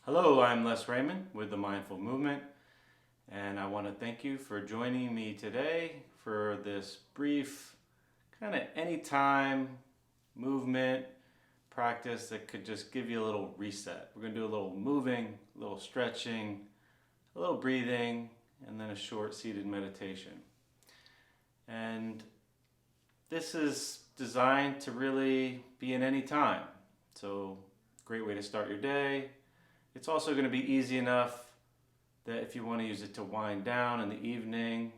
Hello, I'm Les Raymond with the Mindful Movement, and I want to thank you for joining me today for this brief, kind of anytime movement practice that could just give you a little reset. We're going to do a little moving, a little stretching, a little breathing, and then a short seated meditation. And this is designed to really be in any time. So, great way to start your day. It's also going to be easy enough that if you want to use it to wind down in the evening,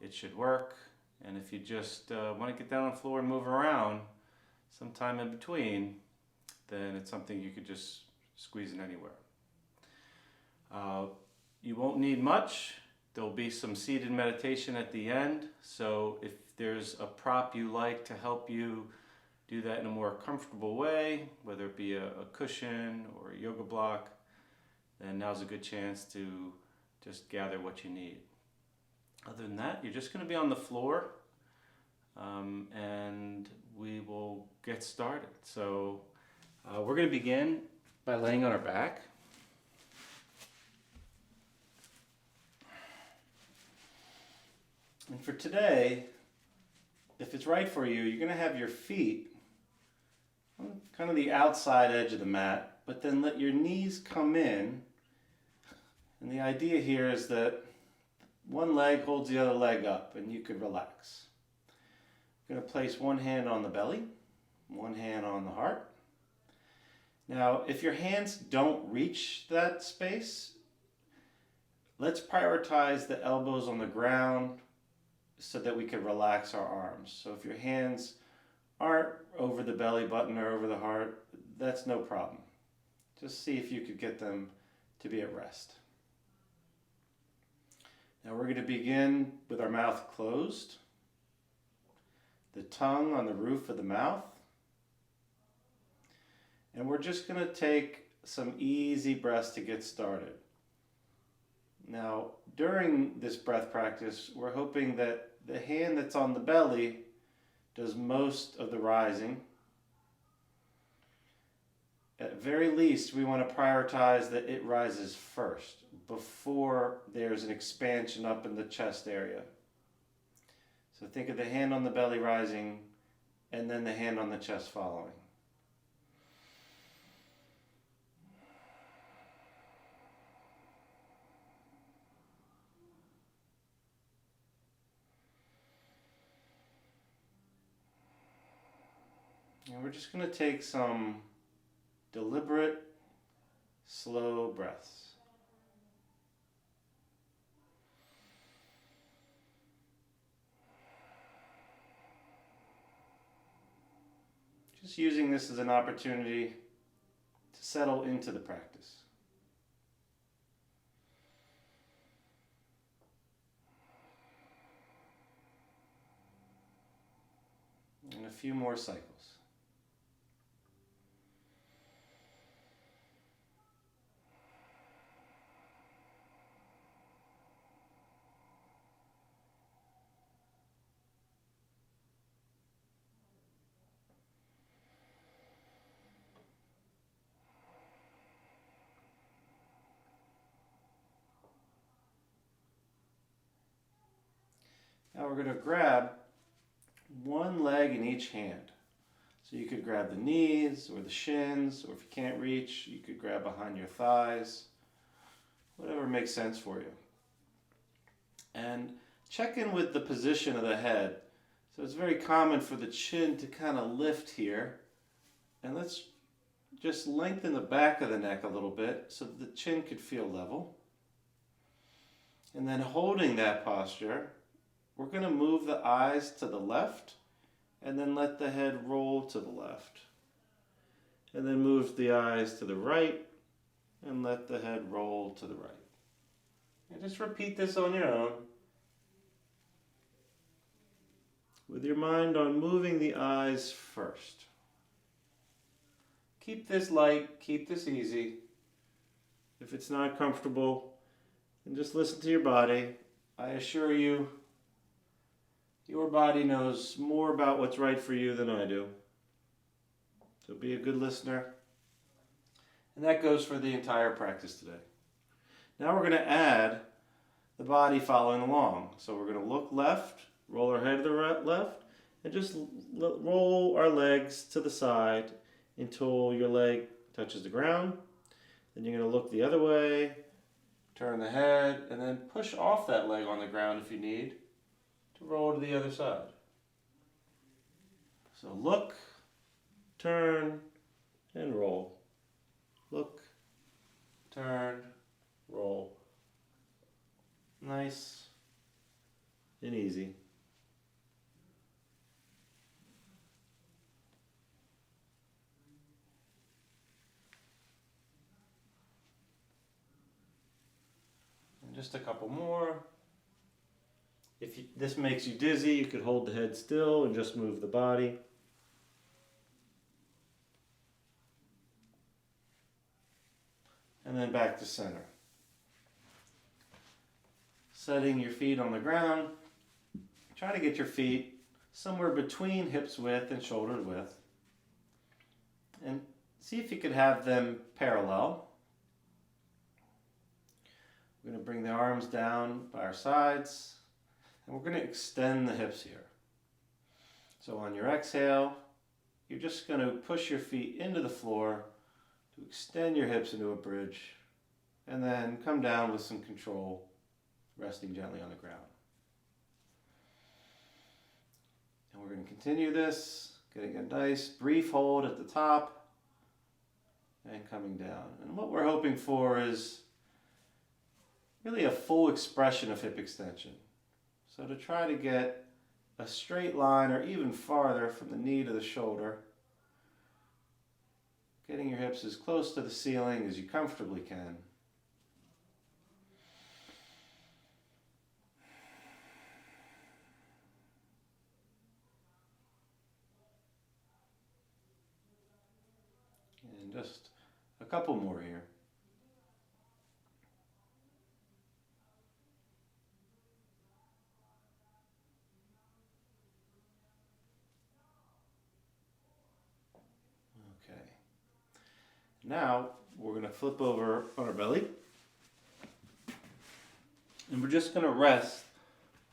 it should work. And if you just want to get down on the floor and move around sometime in between, then it's something you could just squeeze in anywhere. Uh, you won't need much. There'll be some seated meditation at the end. So if there's a prop you like to help you do that in a more comfortable way, whether it be a cushion or a yoga block, then now's a good chance to just gather what you need. Other than that, you're just going to be on the floor, and we will get started. So we're going to begin by laying on our back. And for today, if it's right for you, you're going to have your feet on kind of the outside edge of the mat, but then let your knees come in. And the idea here is that one leg holds the other leg up and you could relax. I'm going to place one hand on the belly, one hand on the heart. Now, if your hands don't reach that space, let's prioritize the elbows on the ground so that we can relax our arms. So if your hands aren't over the belly button or over the heart, that's no problem. Just see if you could get them to be at rest. Now we're going to begin with our mouth closed, the tongue on the roof of the mouth, and we're just going to take some easy breaths to get started. Now, during this breath practice, we're hoping that the hand that's on the belly does most of the rising. At very least, we want to prioritize that it rises first before there's an expansion up in the chest area. So think of the hand on the belly rising and then the hand on the chest following. And we're just going to take some deliberate, slow breaths. Just using this as an opportunity to settle into the practice. And a few more cycles. Now we're going to grab one leg in each hand. So you could grab the knees or the shins, or if you can't reach, you could grab behind your thighs, whatever makes sense for you. And check in with the position of the head. So it's very common for the chin to kind of lift here. And let's just lengthen the back of the neck a little bit so that the chin could feel level. And then holding that posture, we're going to move the eyes to the left and then let the head roll to the left. And then move the eyes to the right and let the head roll to the right. And just repeat this on your own, with your mind on moving the eyes first. Keep this light, keep this easy. If it's not comfortable, then just listen to your body. I assure you, your body knows more about what's right for you than I do. So be a good listener. And that goes for the entire practice today. Now we're going to add the body following along. So we're going to look left, roll our head to the left, and just roll our legs to the side until your leg touches the ground. Then you're going to look the other way, turn the head, and then push off that leg on the ground if you need to roll to the other side. So look, turn, and roll. Look, turn, roll. Nice and easy. And just a couple more. If this makes you dizzy, you could hold the head still and just move the body. And then back to center. Setting your feet on the ground. Try to get your feet somewhere between hips width and shoulder width. And see if you could have them parallel. We're going to bring the arms down by our sides. And we're going to extend the hips here. So on your exhale, you're just going to push your feet into the floor to extend your hips into a bridge. And then come down with some control, resting gently on the ground. And we're going to continue this, getting a nice brief hold at the top and coming down. And what we're hoping for is really a full expression of hip extension. So to try to get a straight line or even farther from the knee to the shoulder, getting your hips as close to the ceiling as you comfortably can. And just a couple more here. Okay. Now we're going to flip over on our belly. And we're just going to rest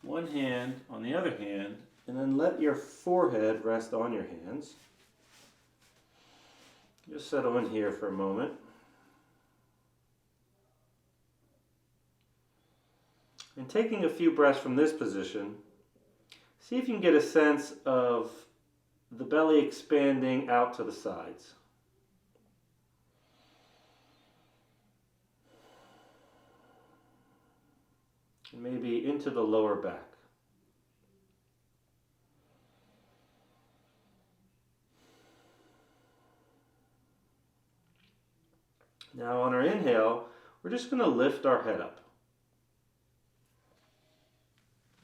one hand on the other hand and then let your forehead rest on your hands. Just settle in here for a moment. And taking a few breaths from this position, see if you can get a sense of the belly expanding out to the sides. And maybe into the lower back. Now on our inhale, we're just going to lift our head up.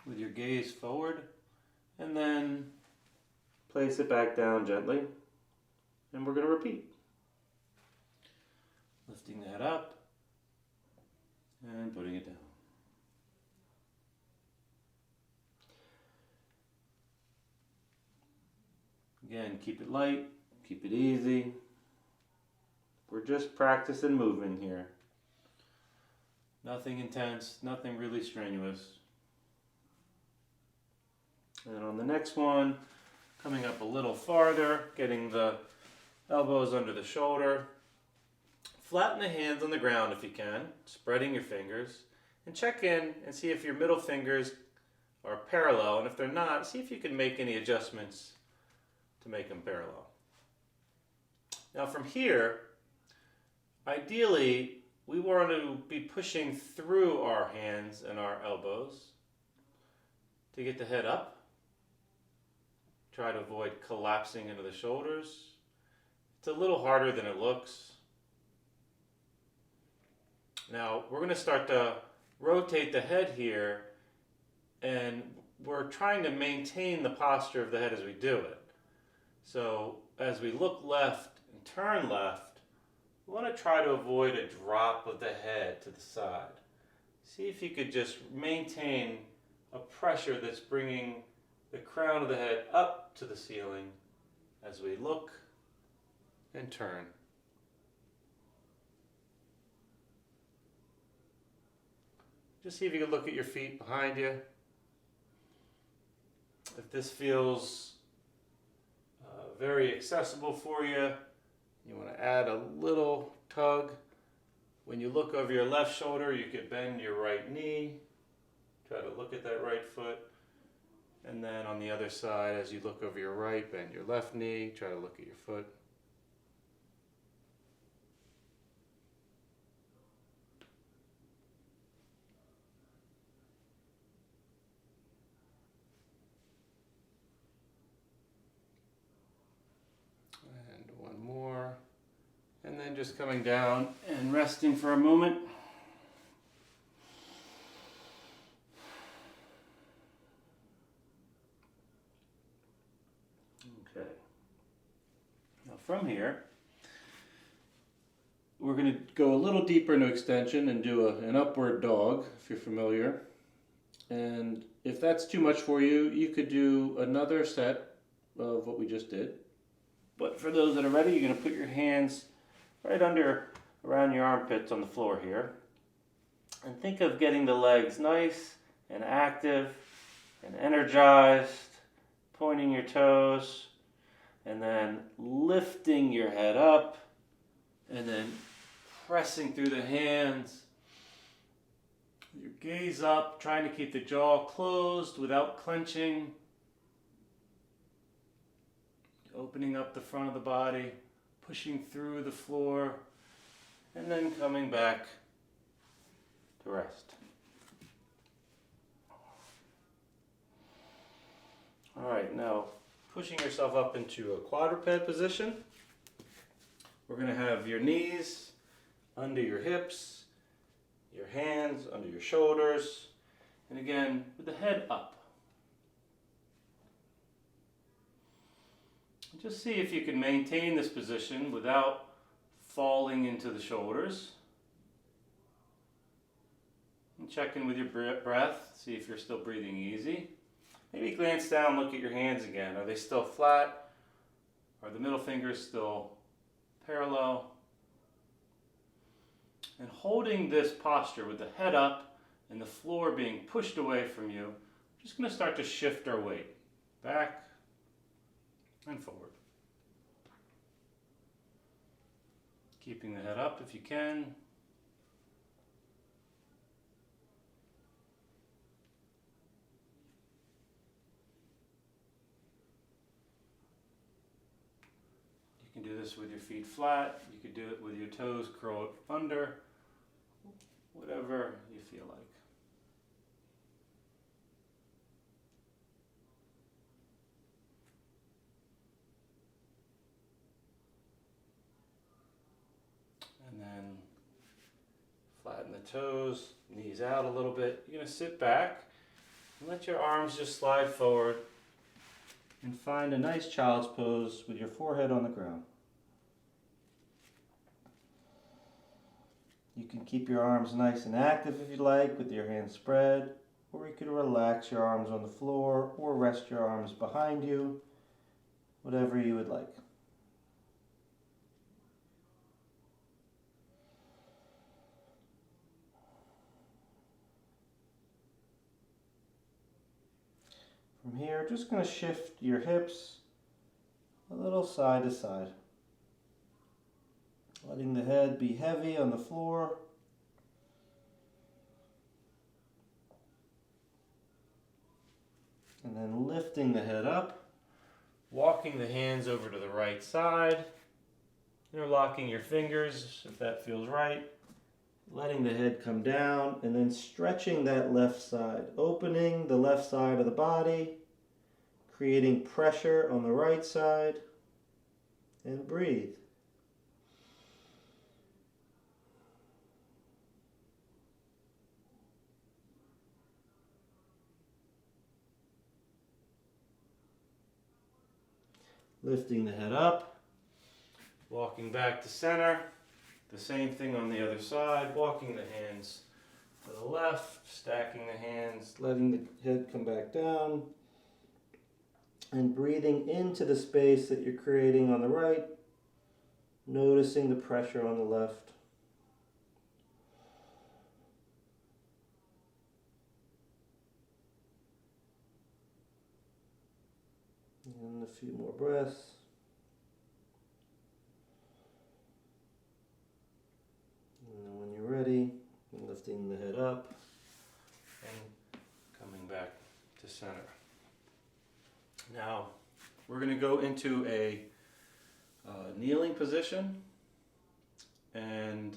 With your gaze forward, and then place it back down gently. And we're going to repeat. Lifting the head up and putting it down. Again, keep it light, keep it easy. We're just practicing movement here. Nothing intense, nothing really strenuous. And on the next one, coming up a little farther, getting the elbows under the shoulder. Flatten the hands on the ground if you can, spreading your fingers. And check in and see if your middle fingers are parallel. And if they're not, see if you can make any adjustments to make them parallel. Now from here, ideally, we want to be pushing through our hands and our elbows to get the head up. Try to avoid collapsing into the shoulders. It's a little harder than it looks. Now we're going to start to rotate the head here, and we're trying to maintain the posture of the head as we do it. So as we look left and turn left, we want to try to avoid a drop of the head to the side. See if you could just maintain a pressure that's bringing the crown of the head up to the ceiling as we look and turn. Just see if you can look at your feet behind you. If this feels very accessible for you, you want to add a little tug. When you look over your left shoulder, you could bend your right knee. Try to look at that right foot. And then on the other side, as you look over your right, bend your left knee. Try to look at your foot. And one more. And then just coming down and resting for a moment. Okay. Now from here, we're going to go a little deeper into extension and do an upward dog, if you're familiar. And if that's too much for you, you could do another set of what we just did. But for those that are ready, you're going to put your hands right around your armpits on the floor here. And think of getting the legs nice and active and energized, pointing your toes, and then lifting your head up, and then pressing through the hands. Your gaze up, trying to keep the jaw closed without clenching. Opening up the front of the body, pushing through the floor, and then coming back to rest. All right, now pushing yourself up into a quadruped position. We're going to have your knees under your hips, your hands under your shoulders, and again with the head up. Just see if you can maintain this position without falling into the shoulders. And check in with your breath, see if you're still breathing easy. Maybe glance down, look at your hands again. Are they still flat? Are the middle fingers still parallel? And holding this posture with the head up and the floor being pushed away from you, we're just going to start to shift our weight back and forward. Keeping the head up if you can. You can do this with your feet flat. You could do it with your toes curled under. Whatever you feel like. And then flatten the toes, knees out a little bit. You're going to sit back and let your arms just slide forward and find a nice child's pose with your forehead on the ground. You can keep your arms nice and active if you like with your hands spread, or you could relax your arms on the floor or rest your arms behind you, whatever you would like. From here, just going to shift your hips a little side to side. Letting the head be heavy on the floor. And then lifting the head up. Walking the hands over to the right side. Interlocking your fingers if that feels right. Letting the head come down and then stretching that left side. Opening the left side of the body. Creating pressure on the right side. And breathe. Lifting the head up, walking back to center, the same thing on the other side, walking the hands to the left, stacking the hands, letting the head come back down, and breathing into the space that you're creating on the right, noticing the pressure on the left. And a few more breaths. And then when you're ready, lifting the head up and coming back to center. Now, we're going to go into a kneeling position, and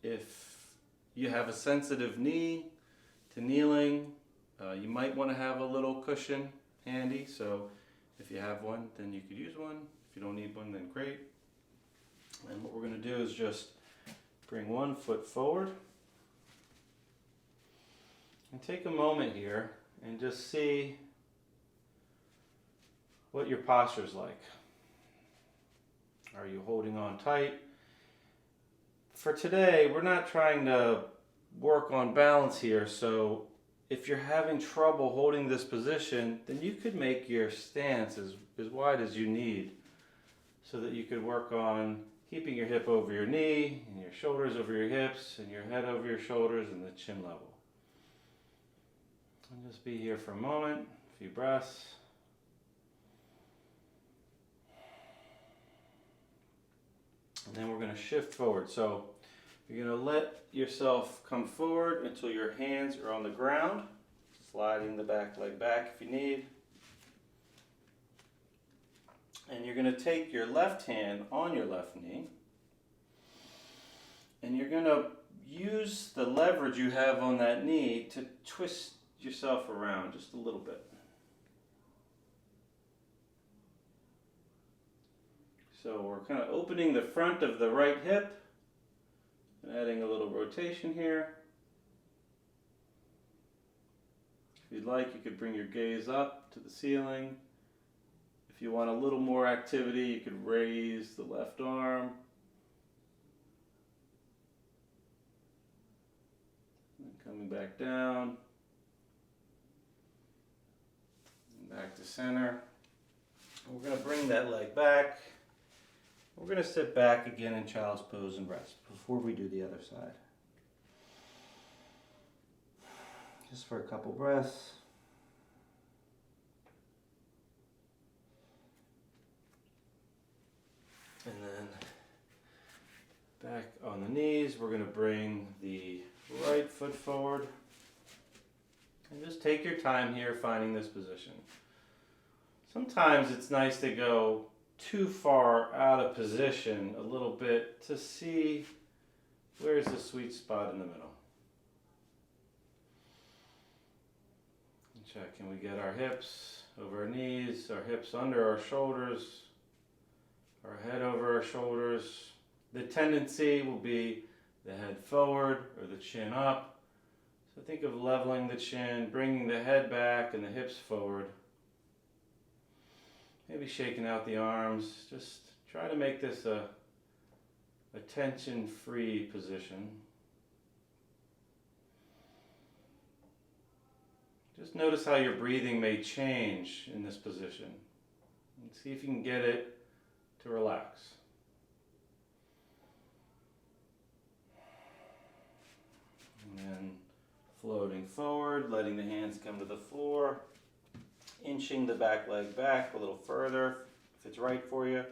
if you have a sensitive knee to kneeling, you might want to have a little cushion handy. So if you have one, then you could use one. If you don't need one, then great. And what we're going to do is just bring one foot forward and take a moment here and just see what your posture is like. Are you holding on tight? For today, we're not trying to work on balance here, so if you're having trouble holding this position, then you could make your stance as wide as you need so that you could work on keeping your hip over your knee and your shoulders over your hips and your head over your shoulders and the chin level. And just be here for a moment, a few breaths. And then we're going to shift forward. So you're going to let yourself come forward until your hands are on the ground, sliding the back leg back if you need. And you're going to take your left hand on your left knee, and you're going to use the leverage you have on that knee to twist yourself around just a little bit. So we're kind of opening the front of the right hip and adding a little rotation here. If you'd like, you could bring your gaze up to the ceiling. If you want a little more activity, you could raise the left arm. And coming back down. And back to center. And we're going to bring that leg back. We're going to sit back again in child's pose and rest before we do the other side. Just for a couple breaths. And then back on the knees, we're going to bring the right foot forward. And just take your time here finding this position. Sometimes it's nice to go too far out of position a little bit to see where's the sweet spot in the middle. And check, can we get our hips over our knees, our hips under our shoulders, our head over our shoulders. The tendency will be the head forward or the chin up. So think of leveling the chin, bringing the head back and the hips forward. Maybe shaking out the arms. Just try to make this a tension-free position. Just notice how your breathing may change in this position. And see if you can get it to relax. And then floating forward, letting the hands come to the floor. Inching the back leg back a little further if it's right for you.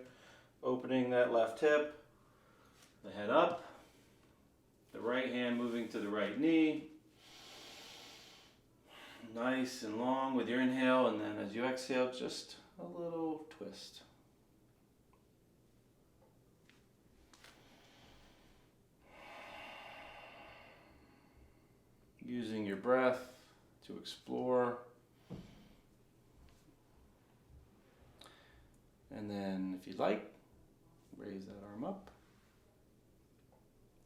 Opening that left hip, the head up, the right hand moving to the right knee. Nice and long with your inhale, and then as you exhale, just a little twist. Using your breath to explore. And then, if you'd like, raise that arm up.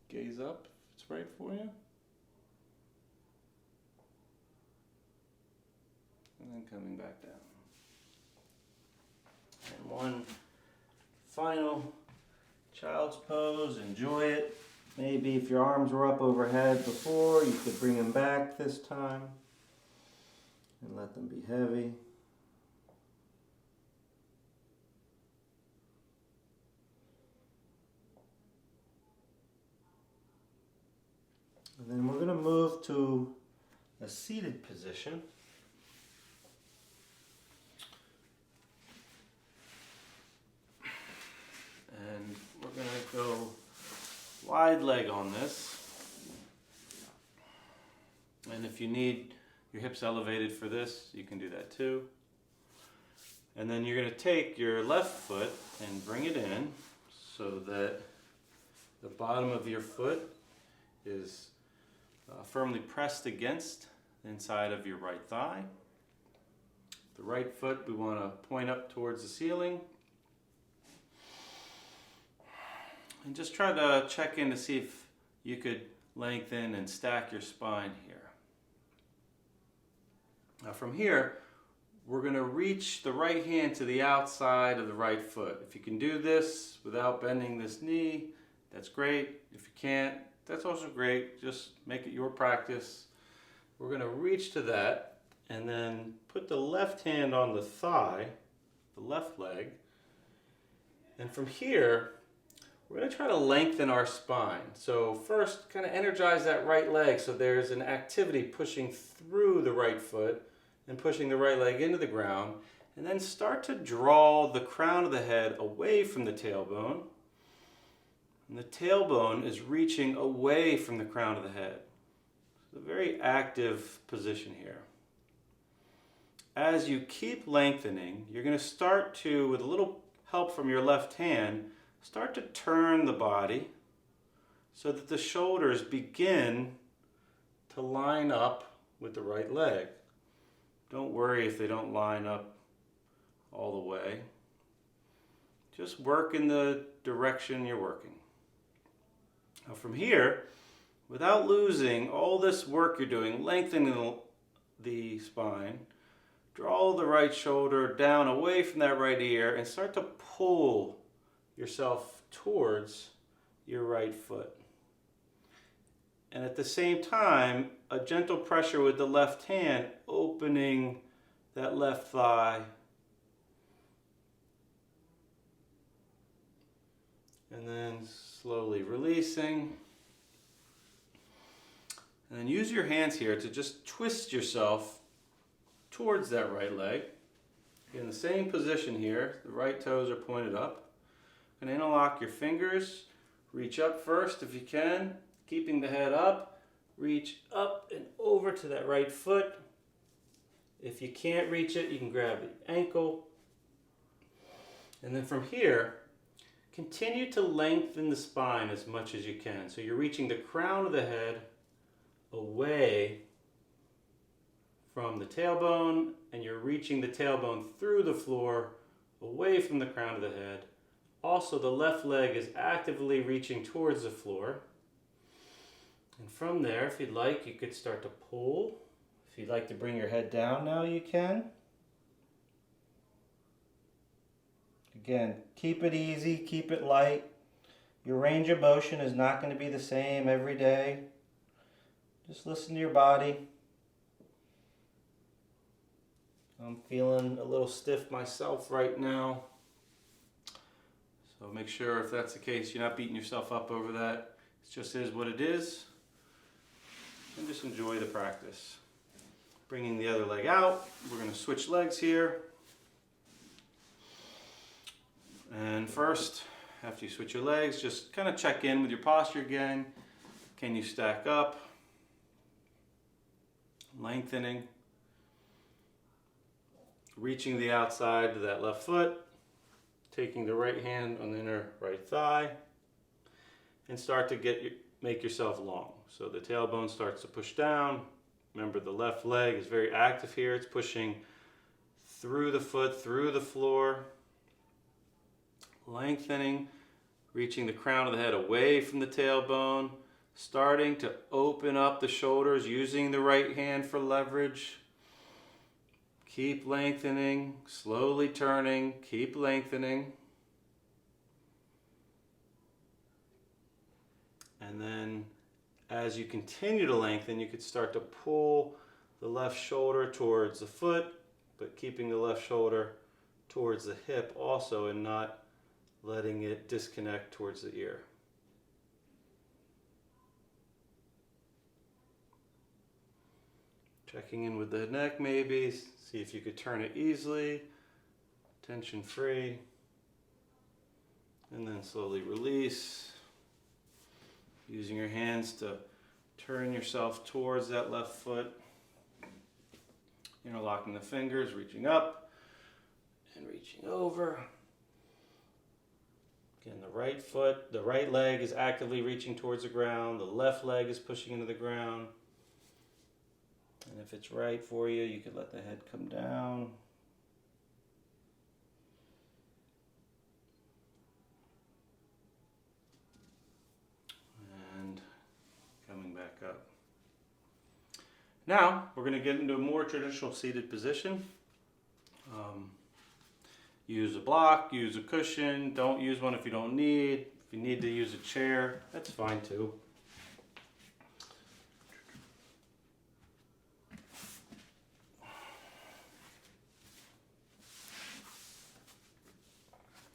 Gaze up if it's right for you. And then coming back down. And one final child's pose. Enjoy it. Maybe if your arms were up overhead before, you could bring them back this time and let them be heavy. And then we're going to move to a seated position. go wide leg on this. And if you need your hips elevated for this, you can do that too. And then you're going to take your left foot and bring it in so that the bottom of your foot is firmly pressed against the inside of your right thigh. The right foot we want to point up towards the ceiling. And just try to check in to see if you could lengthen and stack your spine here. Now from here, we're going to reach the right hand to the outside of the right foot. If you can do this without bending this knee, that's great. If you can't, that's also great. Just make it your practice. We're going to reach to that and then put the left hand on the thigh, the left leg. And from here, we're going to try to lengthen our spine. So first, kind of energize that right leg so there's an activity pushing through the right foot and pushing the right leg into the ground. And then start to draw the crown of the head away from the tailbone. And the tailbone is reaching away from the crown of the head. It's a very active position here. As you keep lengthening, you're going to start to, with a little help from your left hand, start to turn the body so that the shoulders begin to line up with the right leg. Don't worry if they don't line up all the way. Just work in the direction you're working. Now from here, without losing all this work you're doing, lengthening the spine, draw the right shoulder down away from that right ear and start to pull yourself towards your right foot. And at the same time, a gentle pressure with the left hand, opening that left thigh. And then slowly releasing. And then use your hands here to just twist yourself towards that right leg. In the same position here, the right toes are pointed up. And interlock your fingers. Reach up first if you can, keeping the head up. Reach up and over to that right foot. If you can't reach it, you can grab the ankle. And then from here, continue to lengthen the spine as much as you can. So you're reaching the crown of the head away from the tailbone, and you're reaching the tailbone through the floor, away from the crown of the head. Also, the left leg is actively reaching towards the floor. And from there, if you'd like, you could start to pull. If you'd like to bring your head down now, you can. Again, keep it easy, keep it light. Your range of motion is not going to be the same every day. Just listen to your body. I'm feeling a little stiff myself right now. So make sure if that's the case, you're not beating yourself up over that. It just is what it is. And just enjoy the practice. Bringing the other leg out. We're going to switch legs here. And first, after you switch your legs, just kind of check in with your posture again. Can you stack up? Lengthening. Reaching the outside to that left foot. Taking the right hand on the inner right thigh. And start to make yourself long. So the tailbone starts to push down. Remember, the left leg is very active here. It's pushing through the foot, through the floor. Lengthening, reaching the crown of the head away from the tailbone. Starting to open up the shoulders, using the right hand for leverage. Keep lengthening, slowly turning, keep lengthening. And then as you continue to lengthen, you could start to pull the left shoulder towards the foot, but keeping the left shoulder towards the hip also, and not letting it disconnect towards the ear. Checking in with the neck maybe, see if you could turn it easily, tension free. And then slowly release. Using your hands to turn yourself towards that left foot. Interlocking the fingers, reaching up and reaching over. Again, the right leg is actively reaching towards the ground. The left leg is pushing into the ground. And if it's right for you, you could let the head come down. And coming back up. Now, we're going to get into a more traditional seated position. Use a block, use a cushion. Don't use one if you don't need. If you need to use a chair, that's fine too.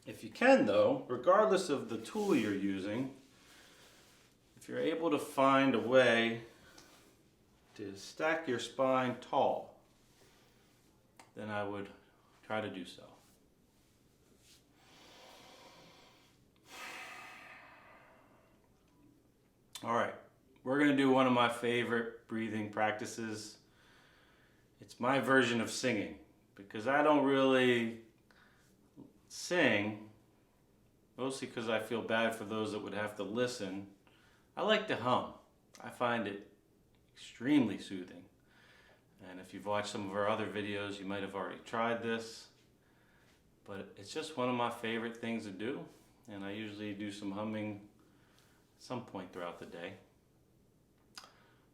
If you can though, regardless of the tool you're using, if you're able to find a way to stack your spine tall, then I would try to do so. All right, we're going to do one of my favorite breathing practices. It's my version of singing because I don't really sing, mostly because I feel bad for those that would have to listen. I like to hum. I find it extremely soothing. And if you've watched some of our other videos, you might have already tried this. But it's just one of my favorite things to do. And I usually do some humming at some point throughout the day.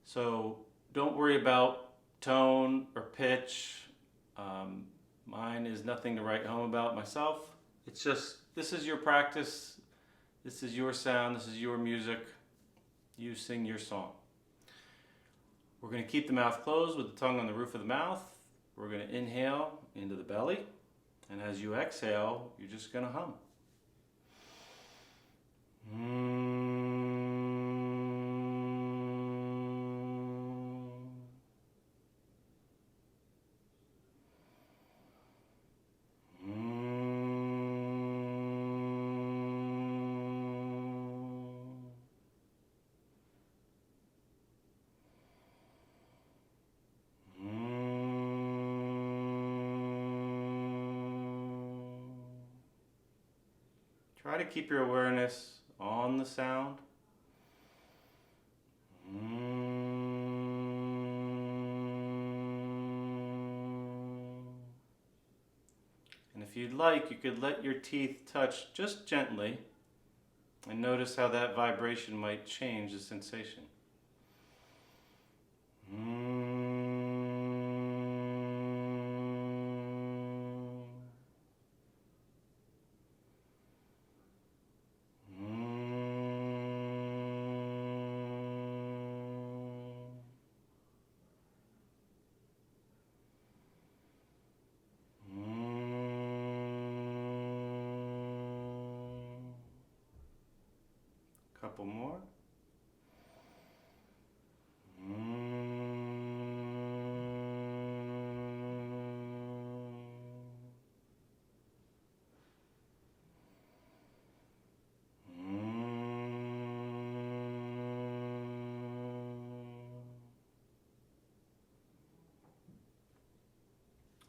So don't worry about tone or pitch. Mine is nothing to write home about myself. It's just, this is your practice. This is your sound. This is your music. You sing your song. We're going to keep the mouth closed with the tongue on the roof of the mouth. We're going to inhale into the belly. And as you exhale, you're just going to hum. Try to keep your awareness on the sound. And if you'd like, you could let your teeth touch just gently and notice how that vibration might change the sensation. Couple more.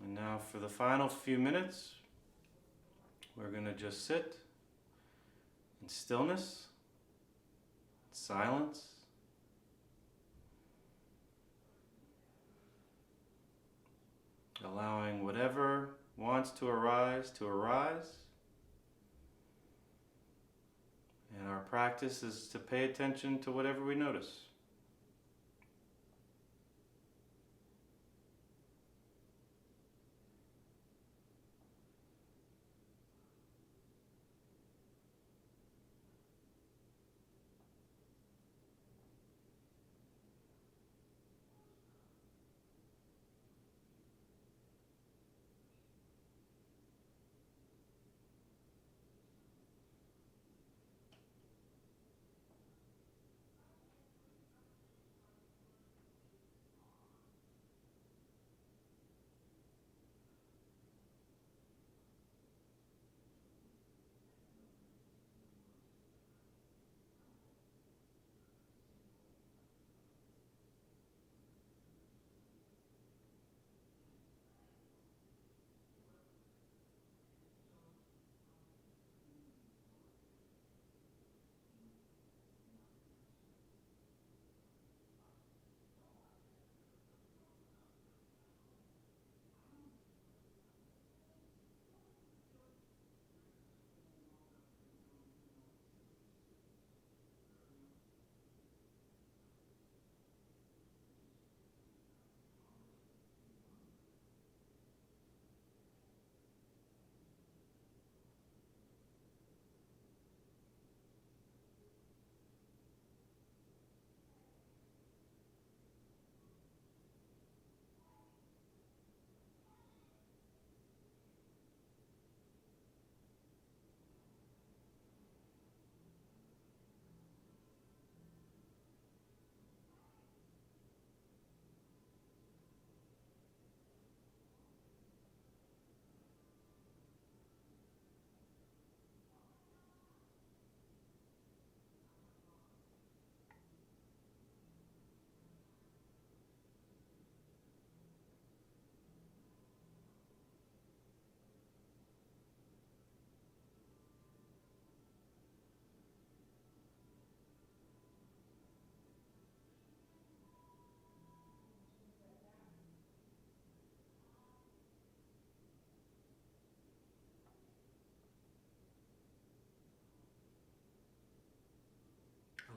And now for the final few minutes, we're going to just sit in stillness, silence, allowing whatever wants to arise, and our practice is to pay attention to whatever we notice.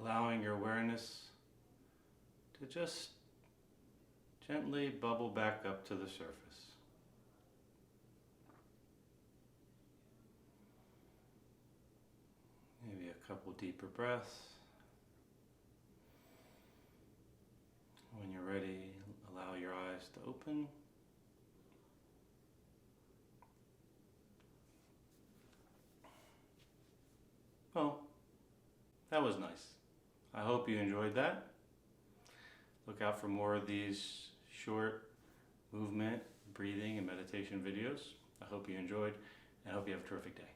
allowing your awareness to just gently bubble back up to the surface. Maybe a couple deeper breaths. When you're ready, allow your eyes to open. Well, that was nice. I hope you enjoyed that. Look out for more of these short movement, breathing, and meditation videos. I hope you enjoyed, and I hope you have a terrific day.